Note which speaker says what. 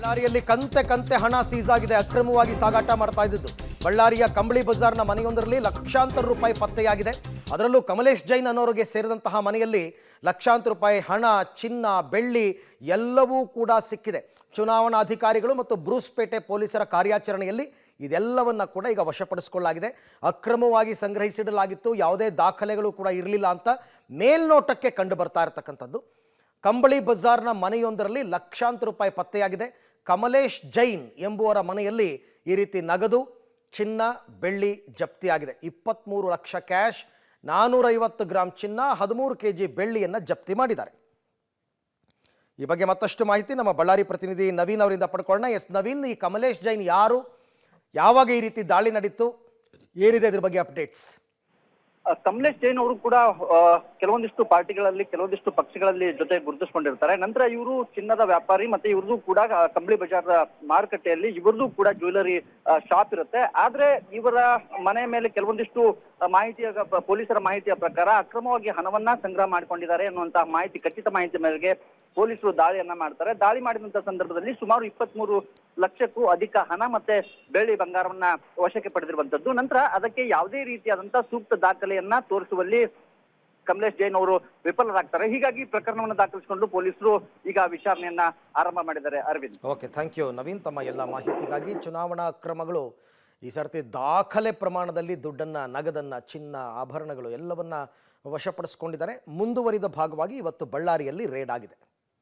Speaker 1: ಬಳ್ಳಾರಿಯಲ್ಲಿ ಕಂತೆ ಕಂತೆ ಹಣ ಸೀಸ್ ಆಗಿದೆ. ಅಕ್ರಮವಾಗಿ ಸಾಗಾಟ ಮಾಡ್ತಾ ಇದ್ದದ್ದು. ಬಳ್ಳಾರಿಯ ಕಂಬಳಿ ಬಜಾರ್ನ ಮನೆಯೊಂದರಲ್ಲಿ ಲಕ್ಷಾಂತರ ರೂಪಾಯಿ ಪತ್ತೆಯಾಗಿದೆ. ಅದರಲ್ಲೂ ಕಮಲೇಶ್ ಜೈನ್ ಅನ್ನೋರಿಗೆ ಸೇರಿದಂತಹ ಮನೆಯಲ್ಲಿ ಲಕ್ಷಾಂತರ ರೂಪಾಯಿ ಹಣ, ಚಿನ್ನ, ಬೆಳ್ಳಿ ಎಲ್ಲವೂ ಕೂಡ ಸಿಕ್ಕಿದೆ. ಚುನಾವಣಾ ಅಧಿಕಾರಿಗಳು ಮತ್ತು ಬ್ರೂಸ್ಪೇಟೆ ಪೊಲೀಸರ ಕಾರ್ಯಾಚರಣೆಯಲ್ಲಿ ಇದೆಲ್ಲವನ್ನ ಕೂಡ ಈಗ ವಶಪಡಿಸಿಕೊಳ್ಳಲಾಗಿದೆ. ಅಕ್ರಮವಾಗಿ ಸಂಗ್ರಹಿಸಿಡಲಾಗಿತ್ತು, ಯಾವುದೇ ದಾಖಲೆಗಳು ಕೂಡ ಇರಲಿಲ್ಲ ಅಂತ ಮೇಲ್ನೋಟಕ್ಕೆ ಕಂಡು ಬರ್ತಾ ಇರತಕ್ಕಂಥದ್ದು. ಕಂಬಳಿ ಬಜಾರ್ನ ಮನೆಯೊಂದರಲ್ಲಿ ಲಕ್ಷಾಂತರ ರೂಪಾಯಿ ಪತ್ತೆಯಾಗಿದೆ. ಕಮಲೇಶ್ ಜೈನ್ ಎಂಬುವರ ಮನೆಯಲ್ಲಿ ಈ ರೀತಿ ನಗದು, ಚಿನ್ನ, ಬೆಳ್ಳಿ ಜಪ್ತಿಯಾಗಿದೆ. 23 ಲಕ್ಷ ಕ್ಯಾಶ್, 450 ಗ್ರಾಂ ಚಿನ್ನ, 13 kg ಬೆಳ್ಳಿಯನ್ನು ಜಪ್ತಿ ಮಾಡಿದ್ದಾರೆ. ಈ ಬಗ್ಗೆ ಮತ್ತಷ್ಟು ಮಾಹಿತಿ ನಮ್ಮ ಬಳ್ಳಾರಿ ಪ್ರತಿನಿಧಿ ನವೀನ್ ಅವರಿಂದ ಪಡ್ಕೊಳ್ಳೋಣ. ಎಸ್ ನವೀನ್, ಈ ಕಮಲೇಶ್ ಜೈನ್ ಯಾರು, ಯಾವಾಗ ಈ ರೀತಿ ದಾಳಿ ನಡೀತು, ಏನಿದೆ ಇದ್ರ ಬಗ್ಗೆ ಅಪ್ಡೇಟ್ಸ್?
Speaker 2: ಕಮಲೇಶ್ ಜೈನ್ ಅವರು ಕೂಡ ಕೆಲವೊಂದಿಷ್ಟು ಪಾರ್ಟಿಗಳಲ್ಲಿ, ಕೆಲವೊಂದಿಷ್ಟು ಪಕ್ಷಗಳಲ್ಲಿ ಜೊತೆ ಗುರುತಿಸಿಕೊಂಡಿರ್ತಾರೆ. ನಂತರ ಇವರು ಚಿನ್ನದ ವ್ಯಾಪಾರಿ, ಮತ್ತೆ ಇವ್ರದ್ದು ಕೂಡ ಕಂಬಳಿ ಬಜಾರ್ ಮಾರುಕಟ್ಟೆಯಲ್ಲಿ ಇವ್ರದ್ದು ಕೂಡ ಜ್ಯುವೆಲರಿ ಶಾಪ್ ಇರುತ್ತೆ. ಆದ್ರೆ ಇವರ ಮನೆ ಮೇಲೆ ಕೆಲವೊಂದಿಷ್ಟು ಮಾಹಿತಿಯ ಪೊಲೀಸರ ಮಾಹಿತಿಯ ಪ್ರಕಾರ ಅಕ್ರಮವಾಗಿ ಹಣವನ್ನ ಸಂಗ್ರಹ ಮಾಡಿಕೊಂಡಿದ್ದಾರೆ ಅನ್ನುವಂತಹ ಮಾಹಿತಿ, ಖಚಿತ ಮಾಹಿತಿ ಮೇರೆಗೆ ಪೊಲೀಸರು ದಾಳಿಯನ್ನ ಮಾಡ್ತಾರೆ. ದಾಳಿ ಮಾಡಿದಂತ ಸಂದರ್ಭದಲ್ಲಿ ಸುಮಾರು 23 ಲಕ್ಷಕ್ಕೂ ಅಧಿಕ ಹಣ ಮತ್ತೆ ಬೆಳ್ಳಿ ಬಂಗಾರವನ್ನ ವಶಕ್ಕೆ ಪಡೆದಿರುವಂತದ್ದು. ನಂತರ ಅದಕ್ಕೆ ಯಾವುದೇ ರೀತಿಯಾದಂತಹ ಸೂಕ್ತ ದಾಖಲೆಯನ್ನ ತೋರಿಸುವಲ್ಲಿ ಕಮಲೇಶ್ ಜೈನ್ ಅವರು ವಿಫಲರಾಗ್ತಾರೆ. ಹೀಗಾಗಿ ಪ್ರಕರಣವನ್ನು ದಾಖಲಿಸಿಕೊಂಡು ಪೊಲೀಸರು ಈಗ ವಿಚಾರಣೆಯನ್ನ ಆರಂಭ ಮಾಡಿದ್ದಾರೆ. Arvind,
Speaker 1: okay, thank you Naveen, ತಮ್ಮ ಎಲ್ಲ ಮಾಹಿತಿಗಾಗಿ. ಚುನಾವಣಾ ಅಕ್ರಮಗಳು ಈ ಸರ್ತಿ ದಾಖಲೆ ಪ್ರಮಾಣದಲ್ಲಿ ದುಡ್ಡನ್ನು, ನಗದನ್ನು, ಚಿನ್ನ, ಆಭರಣಗಳು ಎಲ್ಲವನ್ನ ವಶಪಡಿಸಿಕೊಂಡಿದ್ದಾರೆ. ಮುಂದುವರಿದ ಭಾಗವಾಗಿ ಇವತ್ತು ಬಳ್ಳಾರಿಯಲ್ಲಿ ರೇಡ್ ಆಗಿದೆ.